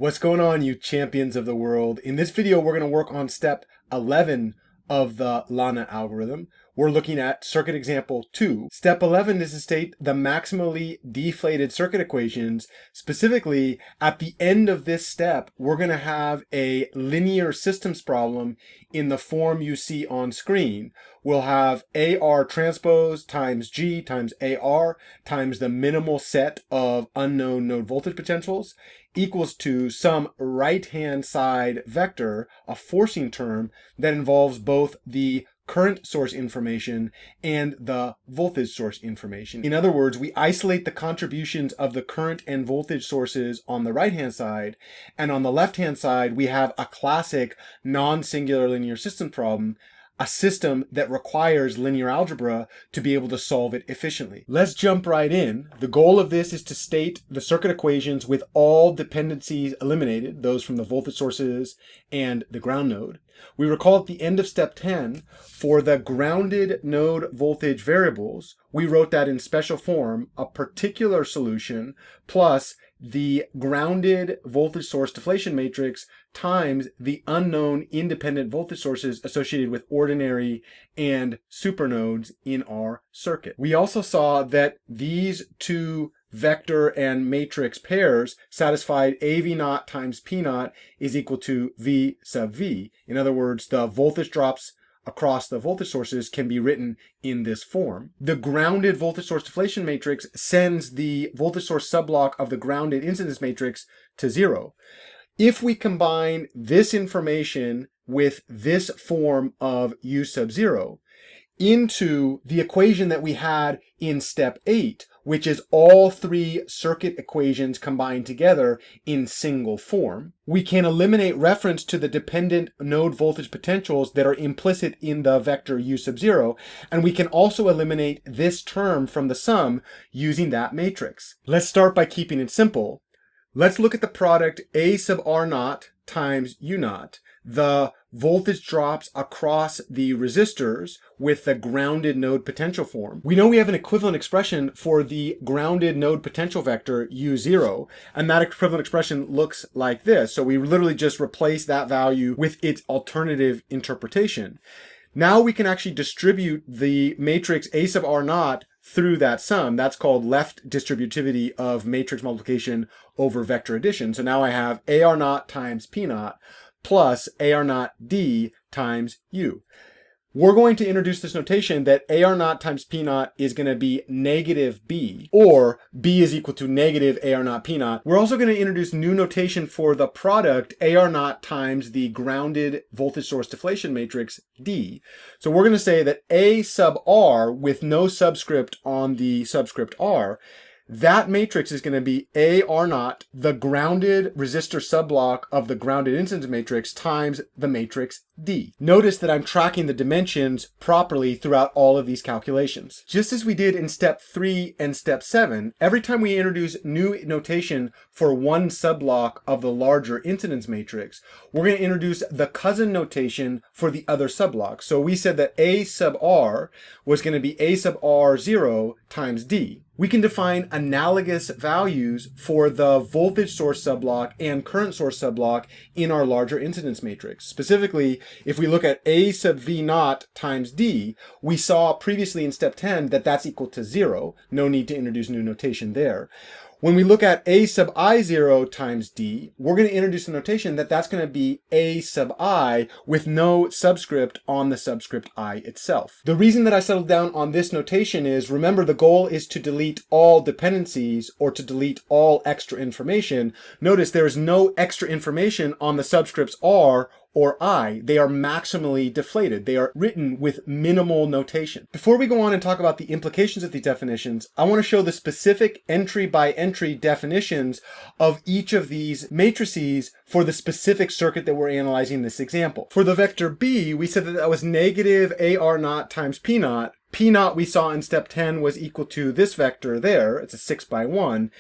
What's going on, you champions of the world? In this video, we're going to work on step 11 of the LANA algorithm. We're looking at circuit example 2. Step 11 is to state the maximally deflated circuit equations. Specifically, at the end of this step, we're going to have a linear systems problem in the form you see on screen. We'll have AR transpose times G times AR times the minimal set of unknown node voltage potentials equals to some right-hand side vector, a forcing term that involves both the current source information and the voltage source information. In other words, we isolate the contributions of the current and voltage sources on the right-hand side, and on the left-hand side, we have a classic non-singular linear system problem, a system that requires linear algebra to be able to solve it efficiently. Let's jump right in. The goal of this is to state the circuit equations with all dependencies eliminated, those from the voltage sources and the ground node. We recall at the end of step 10, for the grounded node voltage variables, we wrote that in special form, a particular solution plus the grounded voltage source deflation matrix times the unknown independent voltage sources associated with ordinary and supernodes in our circuit. We also saw that these two vector and matrix pairs satisfied AV naught times P naught is equal to V sub V. In other words, the voltage drops across the voltage sources can be written in this form. The grounded voltage source deflation matrix sends the voltage source subblock of the grounded incidence matrix to 0. If we combine this information with this form of U sub 0 into the equation that we had in step 8, which is all three circuit equations combined together in single form, we can eliminate reference to the dependent node voltage potentials that are implicit in the vector U sub 0, and we can also eliminate this term from the sum using that matrix. Let's start by keeping it simple. Let's look at the product A sub R naught times U naught, the voltage drops across the resistors with the grounded node potential form. We know we have an equivalent expression for the grounded node potential vector U0, and that equivalent expression looks like this. So we literally just replace that value with its alternative interpretation. Now we can actually distribute the matrix A sub R naught through that sum. That's called left distributivity of matrix multiplication over vector addition. So now I have AR naught times P naught plus AR naught D times U. We're going to introduce this notation that AR naught times P naught is going to be negative B, or B is equal to negative AR naught P naught. We're also going to introduce new notation for the product AR naught times the grounded voltage source deflation matrix D. So we're going to say that A sub R with no subscript on the subscript R, that matrix is going to be AR naught, the grounded resistor subblock of the grounded incidence matrix, times the matrix D. Notice that I'm tracking the dimensions properly throughout all of these calculations. Just as we did in step 3 and step 7, every time we introduce new notation for one subblock of the larger incidence matrix, we're going to introduce the cousin notation for the other subblock. So we said that A sub R was going to be A sub R0 times D. We can define analogous values for the voltage source subblock and current source subblock in our larger incidence matrix. Specifically, if we look at A sub V naught times D, we saw previously in step 10 that that's equal to 0. No need to introduce new notation there. When we look at A sub I0 times D, we're going to introduce a notation that that's going to be A sub I with no subscript on the subscript I itself. The reason that I settled down on this notation is, remember, the goal is to delete all dependencies or to delete all extra information. Notice there is no extra information on the subscripts R or I. They are maximally deflated. They are written with minimal notation. Before we go on and talk about the implications of these definitions, I want to show the specific entry by entry definitions of each of these matrices for the specific circuit that we're analyzing in this example. For the vector B, we said that that was negative AR naught times P naught. P naught we saw in step 10 was equal to this vector there. It's a 6 by 1.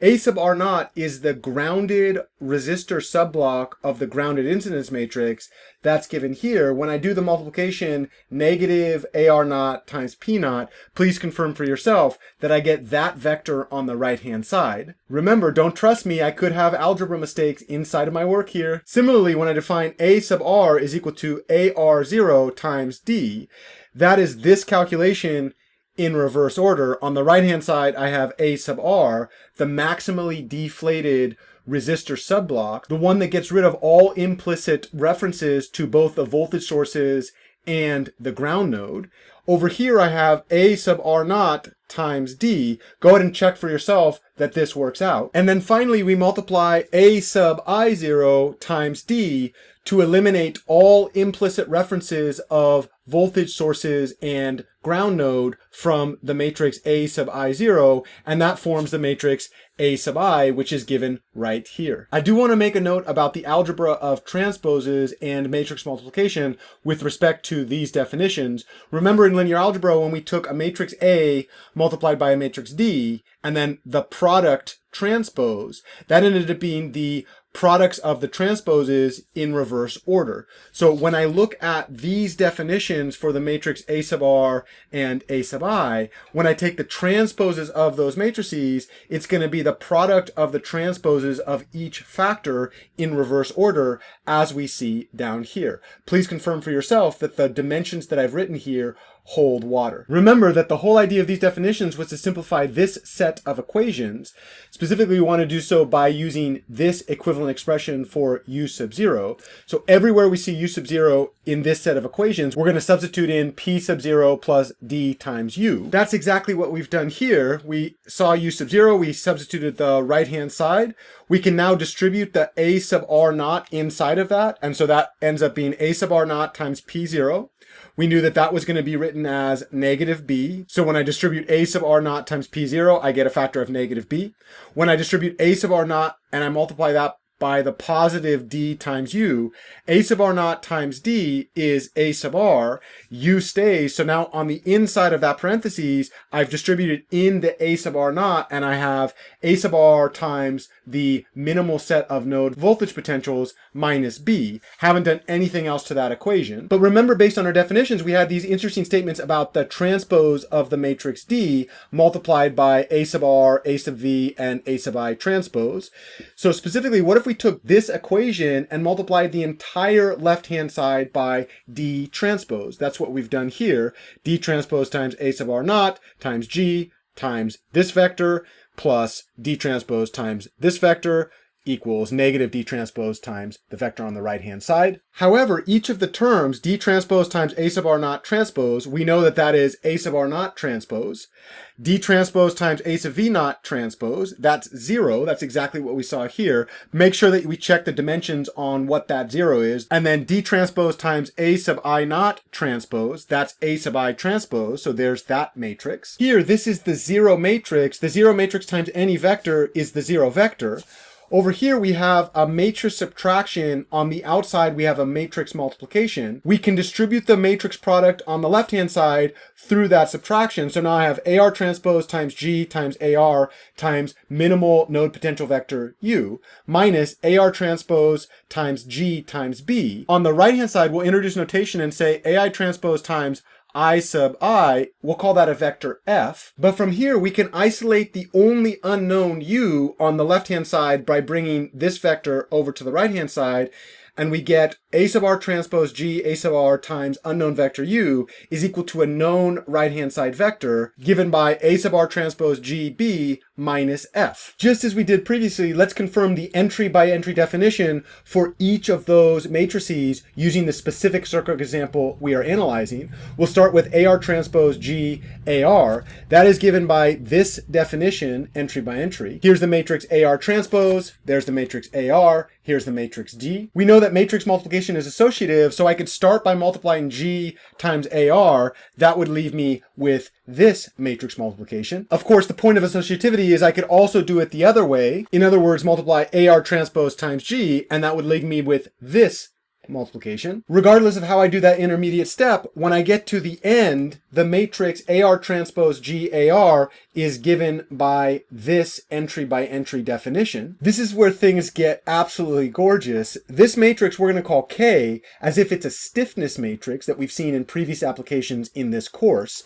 A sub R naught is the grounded resistor subblock of the grounded incidence matrix that's given here. When I do the multiplication negative AR naught times P naught, please confirm for yourself that I get that vector on the right-hand side. Remember, don't trust me, I could have algebra mistakes inside of my work here. Similarly, when I define A sub R is equal to AR0 times D, that is this calculation in reverse order. On the right-hand side, I have A sub R, the maximally deflated resistor subblock, the one that gets rid of all implicit references to both the voltage sources and the ground node. Over here, I have A sub R naught times D. Go ahead and check for yourself that this works out. And then finally, we multiply A sub I0 times D to eliminate all implicit references of voltage sources and ground node from the matrix A sub I0, and that forms the matrix A sub I, which is given right here. I do want to make a note about the algebra of transposes and matrix multiplication with respect to these definitions. Remember in linear algebra, when we took a matrix A multiplied by a matrix D, and then the product transpose, that ended up being the products of the transposes in reverse order. So when I look at these definitions for the matrix A sub R and A sub I, when I take the transposes of those matrices, it's going to be the product of the transposes of each factor in reverse order, as we see down here. Please confirm for yourself that the dimensions that I've written here hold water. Remember that the whole idea of these definitions was to simplify this set of equations. Specifically, we want to do so by using this equivalent expression for u sub 0. So everywhere we see u sub 0 in this set of equations, we're going to substitute in p sub 0 plus d times u. That's exactly what we've done here. We saw u sub 0, we substituted the right-hand side. We can now distribute the a sub r naught inside of that, and so that ends up being a sub r naught times p0. We knew that that was going to be written as negative b. So when I distribute a sub r naught times p0, I get a factor of negative b. When I distribute a sub r naught and I multiply that by the positive d times u, a sub r naught times d is a sub r, u stays. So now on the inside of that parentheses, I've distributed in the a sub r naught, and I have a sub r times the minimal set of node voltage potentials minus b. Haven't done anything else to that equation. But remember, based on our definitions, we had these interesting statements about the transpose of the matrix D multiplied by a sub r, a sub v, and a sub I transpose. So specifically, what if we took this equation and multiplied the entire left-hand side by D transpose? That's what we've done here. D transpose times a sub r naught times G times this vector plus D transpose times this vector equals negative D transpose times the vector on the right-hand side. However, each of the terms, D transpose times A sub R naught transpose, we know that that is A sub R naught transpose. D transpose times A sub V naught transpose, that's 0. That's exactly what we saw here. Make sure that we check the dimensions on what that 0 is. And then D transpose times A sub I naught transpose, that's A sub I transpose, so there's that matrix. Here, this is the 0 matrix. The 0 matrix times any vector is the 0 vector. Over here, we have a matrix subtraction. On the outside, we have a matrix multiplication. We can distribute the matrix product on the left-hand side through that subtraction. So now I have AR transpose times G times AR times minimal node potential vector U minus AR transpose times G times B. On the right-hand side, we'll introduce notation and say AI transpose times I sub I, we'll call that a vector F. But from here, we can isolate the only unknown U on the left-hand side by bringing this vector over to the right-hand side, and we get A sub R transpose G, A sub R times unknown vector U is equal to a known right-hand side vector given by A sub R transpose G, B minus F. Just as we did previously, let's confirm the entry by entry definition for each of those matrices using the specific circuit example we are analyzing. We'll start with AR transpose G, AR. That is given by this definition, entry by entry. Here's the matrix AR transpose, there's the matrix AR, here's the matrix G. We know that matrix multiplication is associative, so I could start by multiplying G times AR. That would leave me with this matrix multiplication. Of course, the point of associativity is I could also do it the other way. In other words, multiply AR transpose times G, and that would leave me with this multiplication. Regardless of how I do that intermediate step, when I get to the end, the matrix AR transpose GAR is given by this entry by entry definition. This is where things get absolutely gorgeous. This matrix we're going to call K, as if it's a stiffness matrix that we've seen in previous applications in this course.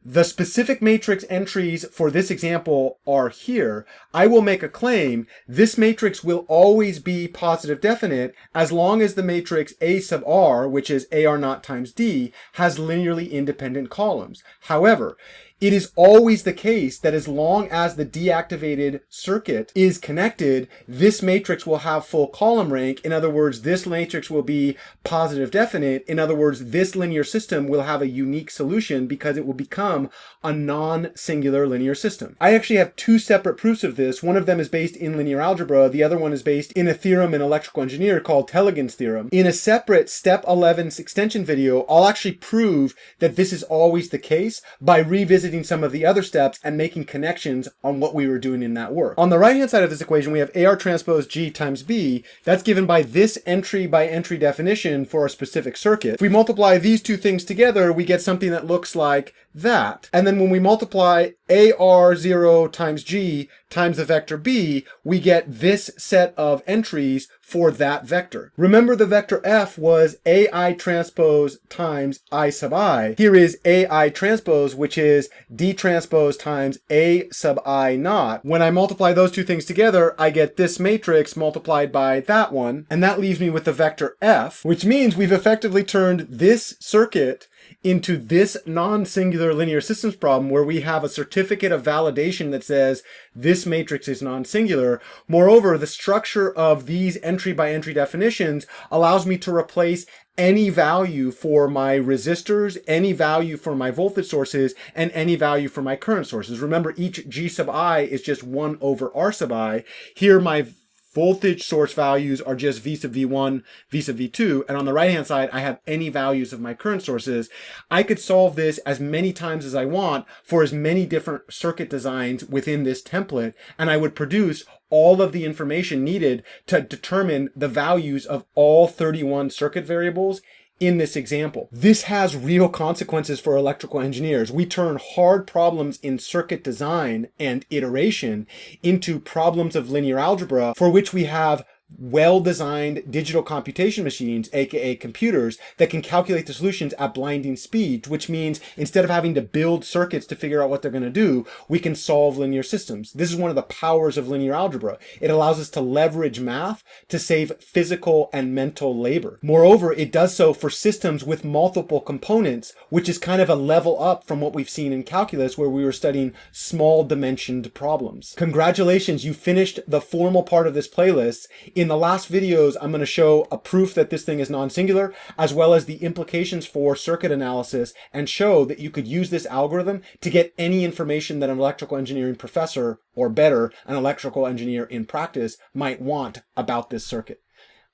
The specific matrix entries for this example are here. I will make a claim. This matrix will always be positive definite as long as the matrix A sub R, which is AR naught times D, has linearly independent columns. However, it is always the case that as long as the deactivated circuit is connected, this matrix will have full column rank. In other words, this matrix will be positive definite. In other words, this linear system will have a unique solution because it will become a non-singular linear system. I actually have two separate proofs of this. One of them is based in linear algebra. The other one is based in a theorem in electrical engineering called Telegin theorem. In a separate step 11 extension video, I'll actually prove that this is always the case by revisiting some of the other steps and making connections on what we were doing in that work. On the right hand side of this equation, we have AR transpose G times B. That's given by this entry by entry definition for a specific circuit. If we multiply these two things together, we get something that looks like that. And then when we multiply AR0 times G times the vector B, we get this set of entries for that vector. Remember, the vector F was AI transpose times I sub I. Here is AI transpose, which is D transpose times A sub I naught. When I multiply those two things together, I get this matrix multiplied by that one, and that leaves me with the vector F, which means we've effectively turned this circuit into this non-singular linear systems problem where we have a certificate of validation that says this matrix is non-singular. Moreover, the structure of these entry by entry definitions allows me to replace any value for my resistors, any value for my voltage sources, and any value for my current sources. Remember, each G sub I is just 1 over R sub I. Here, my voltage source values are just V sub V1, V sub V2, and on the right hand side, I have any values of my current sources. I could solve this as many times as I want for as many different circuit designs within this template, and I would produce all of the information needed to determine the values of all 31 circuit variables in this example. This has real consequences for electrical engineers. We turn hard problems in circuit design and iteration into problems of linear algebra for which we have well-designed digital computation machines, aka computers, that can calculate the solutions at blinding speed, which means instead of having to build circuits to figure out what they're going to do, we can solve linear systems. This is one of the powers of linear algebra. It allows us to leverage math to save physical and mental labor. Moreover, it does so for systems with multiple components, which is kind of a level up from what we've seen in calculus where we were studying small dimensioned problems. Congratulations, you finished the formal part of this playlist. In the last videos, I'm going to show a proof that this thing is non-singular, as well as the implications for circuit analysis, and show that you could use this algorithm to get any information that an electrical engineering professor, or better, an electrical engineer in practice, might want about this circuit.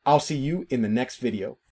I'll see you in the next video.